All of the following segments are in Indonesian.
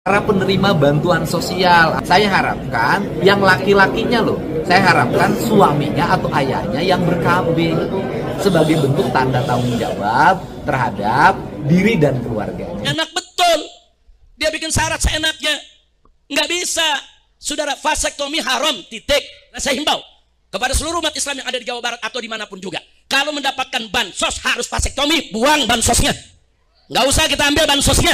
para penerima bantuan sosial. Saya harapkan yang laki-lakinya loh, saya harapkan suaminya atau ayahnya yang ber-KB sebagai bentuk tanda tanggung jawab terhadap diri dan keluarganya. Enak betul, dia bikin syarat seenaknya, nggak bisa. Saudara, vasektomi haram, titik. Nah, saya himbau kepada seluruh umat Islam yang ada di Jawa Barat atau dimanapun juga, kalau mendapatkan bansos harus vasektomi, buang bansosnya. Nggak usah kita ambil bansosnya,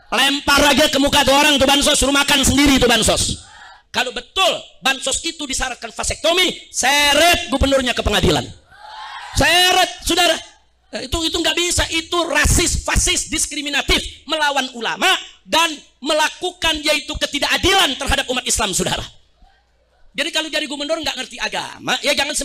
lempar aja ke muka tuh orang tuh bansos, suruh makan sendiri tuh bansos. Kalau betul bansos itu disyaratkan vasektomi, seret gubernurnya ke pengadilan. Seret, saudara. Itu nggak bisa, itu rasis, fasis, diskriminatif, melawan ulama dan melakukan yaitu ketidakadilan terhadap umat Islam, saudara. Jadi kalau jadi gubernur nggak ngerti agama, ya jangan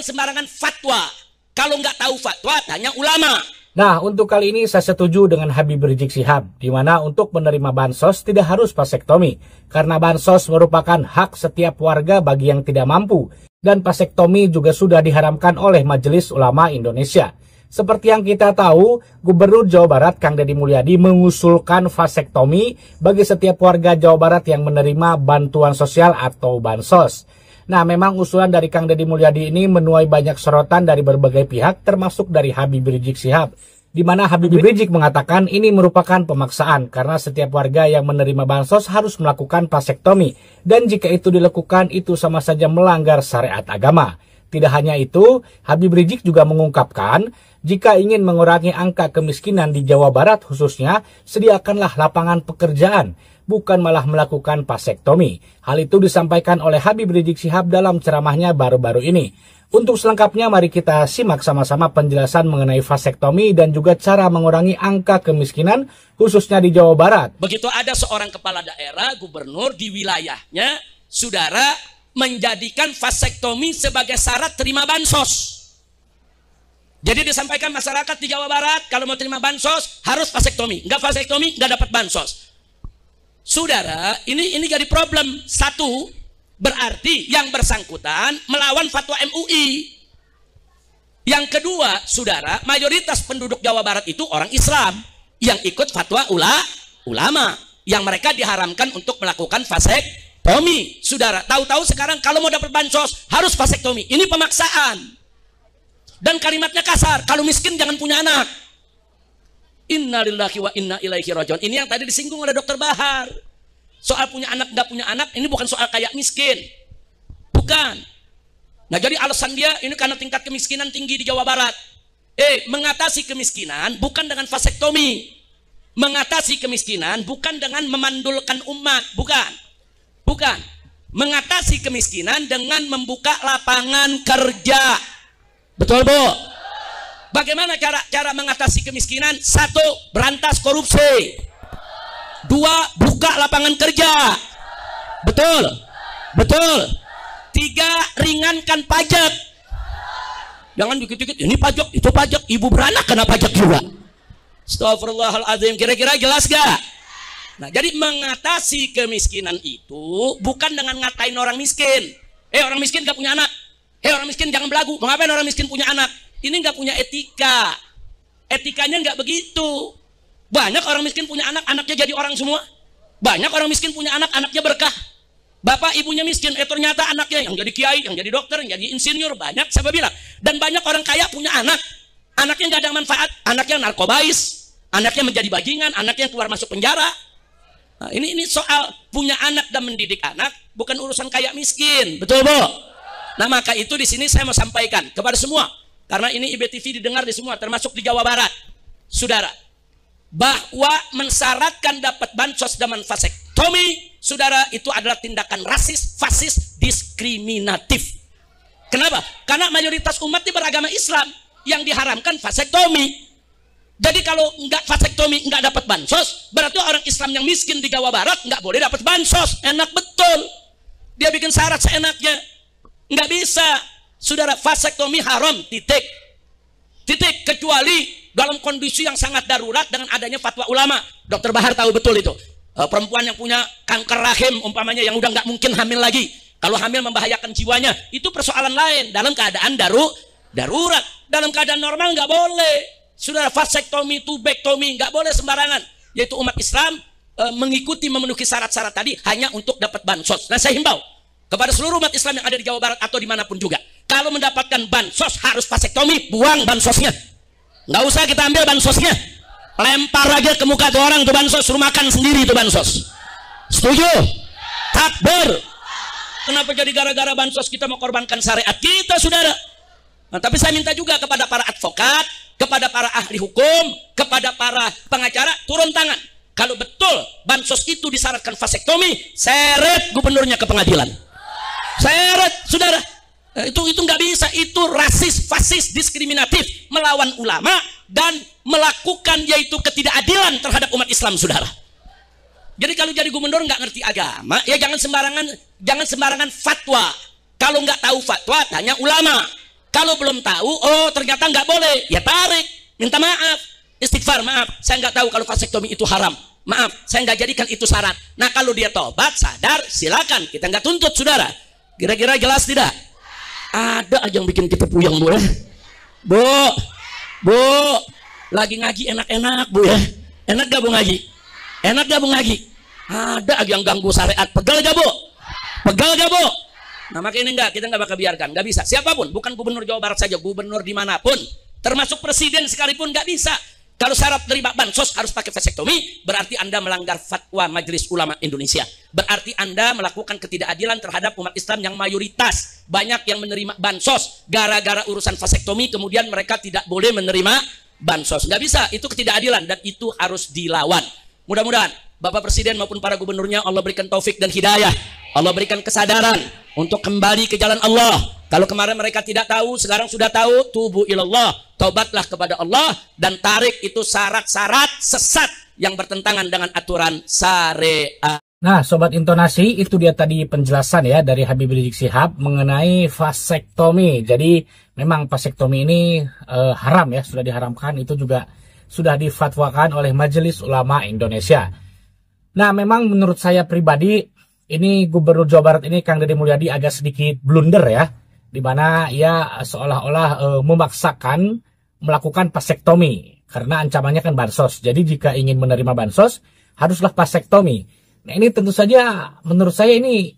sembarangan fatwa. Kalau nggak tahu fatwa, tanya ulama. Nah, untuk kali ini saya setuju dengan Habib Rizik Syihab, di mana untuk menerima bansos tidak harus vasektomi, karena bansos merupakan hak setiap warga bagi yang tidak mampu, dan vasektomi juga sudah diharamkan oleh Majelis Ulama Indonesia. Seperti yang kita tahu, Gubernur Jawa Barat Kang Deddy Mulyadi mengusulkan vasektomi bagi setiap warga Jawa Barat yang menerima bantuan sosial atau bansos. Nah, memang usulan dari Kang Deddy Mulyadi ini menuai banyak sorotan dari berbagai pihak, termasuk dari Habib Rizik Syihab, di mana Habib Rizik mengatakan ini merupakan pemaksaan karena setiap warga yang menerima bansos harus melakukan vasektomi, dan jika itu dilakukan itu sama saja melanggar syariat agama. Tidak hanya itu, Habib Rizik juga mengungkapkan, jika ingin mengurangi angka kemiskinan di Jawa Barat khususnya, sediakanlah lapangan pekerjaan, bukan malah melakukan vasektomi. Hal itu disampaikan oleh Habib Rizik Syihab dalam ceramahnya baru-baru ini. Untuk selengkapnya, mari kita simak sama-sama penjelasan mengenai vasektomi dan juga cara mengurangi angka kemiskinan khususnya di Jawa Barat. Begitu ada seorang kepala daerah, gubernur di wilayahnya, saudara, menjadikan vasektomi sebagai syarat terima bansos. Jadi disampaikan masyarakat di Jawa Barat, kalau mau terima bansos harus vasektomi. Enggak vasektomi, enggak dapat bansos. Saudara, ini jadi problem. Satu, berarti yang bersangkutan melawan fatwa MUI. Yang kedua, saudara, mayoritas penduduk Jawa Barat itu orang Islam yang ikut fatwa ulama, yang mereka diharamkan untuk melakukan vasektomi. Saudara, tahu-tahu sekarang kalau mau dapat bansos harus vasektomi. Ini pemaksaan. Dan kalimatnya kasar, kalau miskin jangan punya anak. Innalillahi wa inna ilaihi rajiun. Ini yang tadi disinggung oleh Dr. Bahar. Soal punya anak, nggak punya anak, ini bukan soal kayak miskin. Bukan. Nah, jadi alasan dia ini karena tingkat kemiskinan tinggi di Jawa Barat. Mengatasi kemiskinan bukan dengan vasektomi. Mengatasi kemiskinan bukan dengan memandulkan umat. Bukan. Mengatasi kemiskinan dengan membuka lapangan kerja. Betul, Bu? Bagaimana cara mengatasi kemiskinan? Satu, berantas korupsi. Dua, buka lapangan kerja. Betul. Tiga, ringankan pajak. Jangan dikit-dikit, ini pajak, itu pajak. Ibu beranak kena pajak juga. Astagfirullahaladzim. Kira-kira jelas gak? Nah, jadi mengatasi kemiskinan itu bukan dengan ngatain orang miskin. Orang miskin gak punya anak. Orang miskin jangan belagu. Mengapain orang miskin punya anak? Ini nggak punya etika. Etikanya nggak begitu. Banyak orang miskin punya anak, anaknya jadi orang semua. Banyak orang miskin punya anak, anaknya berkah. Bapak ibunya miskin, ternyata anaknya yang jadi kiai, yang jadi dokter, yang jadi insinyur. Banyak, siapa bilang? Dan banyak orang kaya punya anak, anaknya nggak ada manfaat, anaknya narkobais, anaknya menjadi bajingan, anaknya keluar masuk penjara. Nah, ini soal punya anak dan mendidik anak, bukan urusan kaya miskin. Betul, Bu? Nah, maka itu di sini saya mau sampaikan kepada semua, karena ini IBTV didengar di semua, termasuk di Jawa Barat, saudara, bahwa mensyaratkan dapat bansos dan vasektomi, saudara, itu adalah tindakan rasis, fasis, diskriminatif. Kenapa? Karena mayoritas umat ini beragama Islam yang diharamkan vasektomi. Jadi kalau nggak vasektomi nggak dapat bansos, berarti orang Islam yang miskin di Jawa Barat nggak boleh dapat bansos. Enak betul. Dia bikin syarat seenaknya. Nggak bisa, saudara, vasektomi haram, titik, kecuali dalam kondisi yang sangat darurat dengan adanya fatwa ulama. Dr. Bahar tahu betul itu. Perempuan yang punya kanker rahim umpamanya, yang udah nggak mungkin hamil lagi, kalau hamil membahayakan jiwanya, itu persoalan lain. Dalam keadaan darurat, dalam keadaan normal nggak boleh. Saudara, vasektomi, tubektomi nggak boleh sembarangan. Yaitu umat Islam mengikuti memenuhi syarat-syarat tadi hanya untuk dapat bansos. Nah, saya himbau kepada seluruh umat Islam yang ada di Jawa Barat atau dimanapun juga, kalau mendapatkan bansos harus vasektomi, buang bansosnya. Nggak usah kita ambil bansosnya, lempar aja ke muka tuh orang tuh bansos, suruh makan sendiri tuh bansos. Setuju? Takbir. Kenapa jadi gara-gara bansos kita mau korbankan syariat kita, saudara? Nah, tapi saya minta juga kepada para advokat, kepada para ahli hukum, kepada para pengacara, turun tangan. Kalau betul bansos itu disyaratkan vasektomi, seret gubernurnya ke pengadilan. Seret, saudara. Itu nggak bisa. Itu rasis, fasis, diskriminatif, melawan ulama dan melakukan yaitu ketidakadilan terhadap umat Islam, saudara. Jadi kalau jadi gubernur nggak ngerti agama, ya jangan sembarangan fatwa. Kalau nggak tahu fatwa, tanya ulama. Kalau belum tahu, oh ternyata nggak boleh, ya tarik, minta maaf, istighfar, maaf, saya nggak tahu kalau vasektomi itu haram. Maaf, saya nggak jadikan itu syarat. Nah, kalau dia tobat, sadar, silakan. Kita nggak tuntut, saudara. Kira-kira jelas tidak? Ada aja yang bikin kita puyeng, Bu. Bu, lagi ngaji enak-enak, Bu ya. Enak gak Bu ngaji? Enak gak Bu ngaji? Ada aja yang ganggu syariat. Pegel gak Bu? Pegel gak Bu? Nah, makanya kita nggak bakal biarkan. Nggak bisa. Siapapun, bukan gubernur Jawa Barat saja, gubernur dimanapun, termasuk presiden sekalipun nggak bisa. Kalau syarat terima bansos harus pakai vasektomi, berarti Anda melanggar fatwa Majelis Ulama Indonesia. Berarti Anda melakukan ketidakadilan terhadap umat Islam yang mayoritas. Banyak yang menerima bansos gara-gara urusan vasektomi, kemudian mereka tidak boleh menerima bansos. Nggak bisa, itu ketidakadilan dan itu harus dilawan. Mudah-mudahan Bapak Presiden maupun para gubernurnya Allah berikan taufik dan hidayah. Allah berikan kesadaran untuk kembali ke jalan Allah. Kalau kemarin mereka tidak tahu, sekarang sudah tahu, tubu ilallah, taubatlah kepada Allah dan tarik itu syarat-syarat sesat yang bertentangan dengan aturan syariat. Nah, Sobat Intonasi, itu dia tadi penjelasan ya dari Habib Rizik Syihab mengenai vasektomi. Jadi memang vasektomi ini haram ya, sudah diharamkan, itu juga sudah difatwakan oleh Majelis Ulama Indonesia. Nah, memang menurut saya pribadi, ini Gubernur Jawa Barat ini Kang Deddy Mulyadi agak sedikit blunder ya, di mana ia seolah-olah memaksakan melakukan vasektomi karena ancamannya kan bansos. Jadi jika ingin menerima bansos haruslah vasektomi. Nah, ini tentu saja menurut saya ini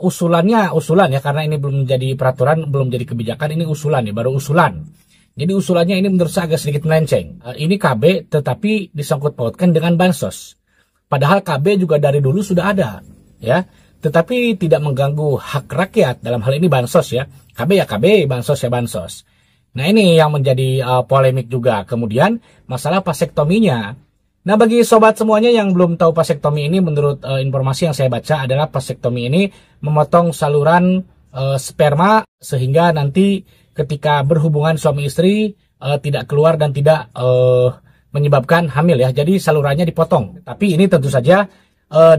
usulan ya, karena ini belum jadi peraturan, belum jadi kebijakan, ini usulan ya, baru usulan. Jadi usulannya ini menurut saya agak sedikit melenceng. Ini KB tetapi disangkut pautkan dengan bansos. Padahal KB juga dari dulu sudah ada, ya. Tetapi tidak mengganggu hak rakyat, dalam hal ini bansos ya. KB ya KB, bansos ya bansos. Nah, ini yang menjadi polemik juga. Kemudian masalah vasektominya. Nah, bagi sobat semuanya yang belum tahu vasektomi ini, menurut informasi yang saya baca adalah vasektomi ini memotong saluran sperma sehingga nanti ketika berhubungan suami istri tidak keluar dan tidak menyebabkan hamil ya. Jadi salurannya dipotong. Tapi ini tentu saja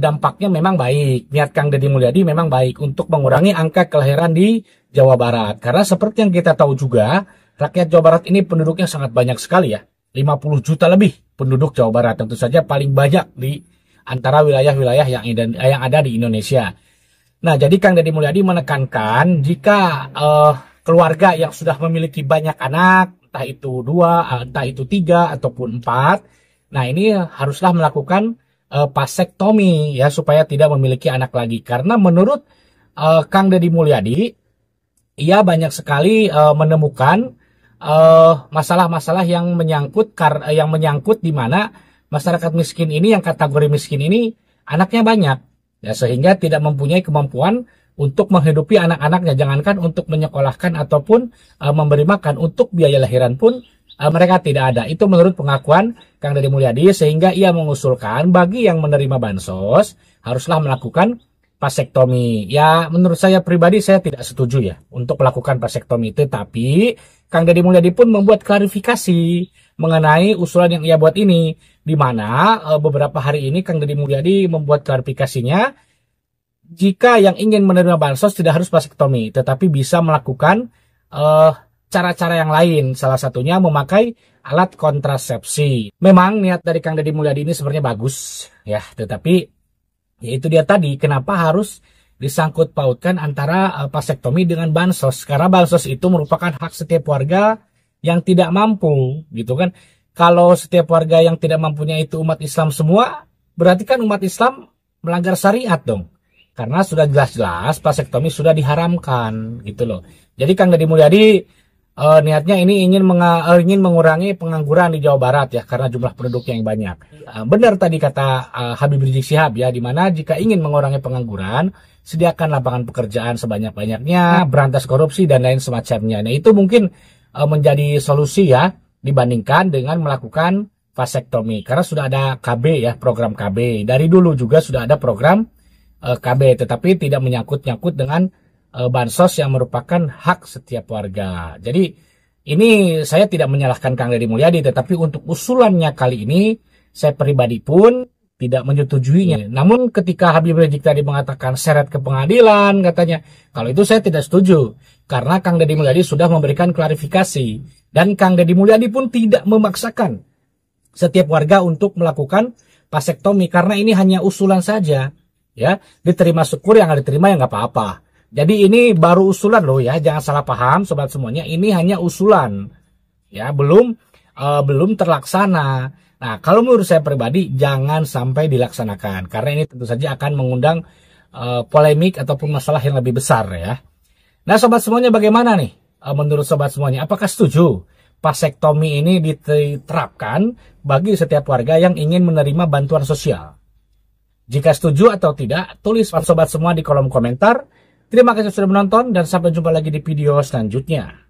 dampaknya memang baik. Niat Kang Deddy Mulyadi memang baik untuk mengurangi angka kelahiran di Jawa Barat. Karena seperti yang kita tahu juga, rakyat Jawa Barat ini penduduknya sangat banyak sekali ya. 50 juta lebih penduduk Jawa Barat. Tentu saja paling banyak di antara wilayah-wilayah yang ada di Indonesia. Nah, jadi Kang Deddy Mulyadi menekankan jika keluarga yang sudah memiliki banyak anak, entah itu 2, entah itu 3, ataupun 4. Nah, ini haruslah melakukan vasektomi ya, supaya tidak memiliki anak lagi. Karena menurut Kang Deddy Mulyadi, ia banyak sekali menemukan masalah-masalah yang menyangkut di mana masyarakat miskin ini, yang kategori miskin ini anaknya banyak. Ya, sehingga tidak mempunyai kemampuan untuk menghidupi anak-anaknya, jangankan untuk menyekolahkan ataupun memberi makan, untuk biaya lahiran pun mereka tidak ada. Itu menurut pengakuan Kang Deddy Mulyadi, sehingga ia mengusulkan bagi yang menerima bansos haruslah melakukan vasektomi. Ya, menurut saya pribadi saya tidak setuju ya untuk melakukan vasektomi itu, tapi Kang Deddy Mulyadi pun membuat klarifikasi mengenai usulan yang ia buat ini, di mana beberapa hari ini Kang Deddy Mulyadi membuat klarifikasinya. Jika yang ingin menerima bansos tidak harus vasektomi, tetapi bisa melakukan cara-cara yang lain. Salah satunya memakai alat kontrasepsi. Memang niat dari Kang Deddy Mulyadi ini sebenarnya bagus, ya. Tetapi yaitu dia tadi, kenapa harus disangkut pautkan antara vasektomi dengan bansos? Karena bansos itu merupakan hak setiap warga yang tidak mampu, gitu kan. Kalau setiap warga yang tidak mampunya itu umat Islam semua, berarti kan umat Islam melanggar syariat dong. Karena sudah jelas-jelas vasektomi sudah diharamkan gitu loh. Jadi Kang Deddy Mulyadi niatnya ini ingin mengurangi pengangguran di Jawa Barat ya, karena jumlah penduduknya yang banyak. Benar tadi kata Habib Rizik Syihab ya, dimana jika ingin mengurangi pengangguran, sediakan lapangan pekerjaan sebanyak-banyaknya, berantas korupsi dan lain semacamnya. Nah itu mungkin menjadi solusi ya, dibandingkan dengan melakukan vasektomi. Karena sudah ada KB ya, program KB. Dari dulu juga sudah ada program KB, tetapi tidak menyangkut-nyangkut dengan bansos yang merupakan hak setiap warga. Jadi ini saya tidak menyalahkan Kang Deddy Mulyadi, tetapi untuk usulannya kali ini saya pribadi pun tidak menyetujuinya. Namun ketika Habib Rizik tadi mengatakan seret ke pengadilan katanya, kalau itu saya tidak setuju. Karena Kang Deddy Mulyadi sudah memberikan klarifikasi. Dan Kang Deddy Mulyadi pun tidak memaksakan setiap warga untuk melakukan vasektomi. Karena ini hanya usulan saja. Ya, diterima syukur, yang nggak diterima ya nggak apa-apa. Jadi ini baru usulan loh ya, jangan salah paham sobat semuanya. Ini hanya usulan, ya belum terlaksana. Nah kalau menurut saya pribadi jangan sampai dilaksanakan, karena ini tentu saja akan mengundang polemik ataupun masalah yang lebih besar ya. Nah sobat semuanya bagaimana nih? Menurut sobat semuanya, apakah setuju vasektomi ini diterapkan bagi setiap warga yang ingin menerima bantuan sosial? Jika setuju atau tidak, tulis sobat semua di kolom komentar. Terima kasih sudah menonton dan sampai jumpa lagi di video selanjutnya.